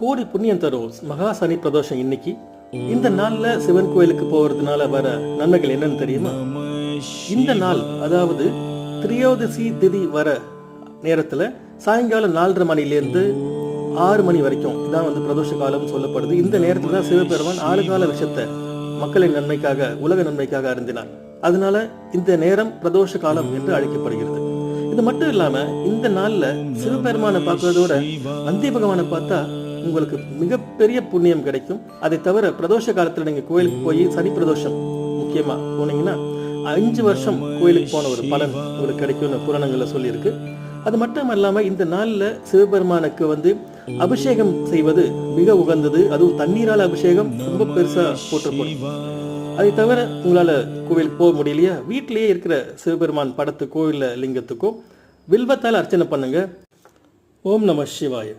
கோடி புண்ணியம் தரும் மகா சனி பிரதோஷம் இன்னைக்கு. இந்த நாள்ல சிவன் கோயிலுக்கு போறதுனால வர நன்மைகள் என்னன்னு தெரியுமா? இந்த நாள், அதாவது திரியோதசி திதி வர நேரத்துல சாயங்காலம் 4:30 மணிலேருந்து 6 மணி வரைக்கும் இதான் பிரதோஷ காலம் சொல்லப்படுது. இந்த நேரத்துல தான் சிவபெருமான் ஆளுகால விஷயத்தை மக்களின் நன்மைக்காக, உலக நன்மைக்காக அருந்தினார். அதனால இந்த நேரம் பிரதோஷ காலம் என்று அழைக்கப்படுகிறது. இது மட்டும் இல்லாம இந்த நாள்ல சிவபெருமானை பார்க்கறதோட வந்திய பகவானை பார்த்தா உங்களுக்கு மிகப்பெரிய புண்ணியம் கிடைக்கும். அதை தவிர பிரதோஷ காலத்துல நீங்க கோயிலுக்கு போய் சனி பிரதோஷம் முக்கியமா போனீங்கன்னா 5 வருஷம் கோயிலுக்கு போன ஒரு பலன் உங்களுக்கு கிடைக்கும்னு புராணங்கள்ல சொல்லியிருக்கு. அது மட்டும் இல்லாம இந்த நாள்ல சிவபெருமானுக்கு அபிஷேகம் செய்வது மிக உகந்தது. அதுவும் தண்ணீரால அபிஷேகம் ரொம்ப பெருசா போற்றப்படும். அதை தவிர உங்களால கோவிலுக்கு போக முடியலையா, வீட்டிலேயே இருக்கிற சிவபெருமான் படத்து கோயில்ல லிங்கத்துக்கும் வில்வத்தால் அர்ச்சனை பண்ணுங்க. ஓம் நம சிவாய.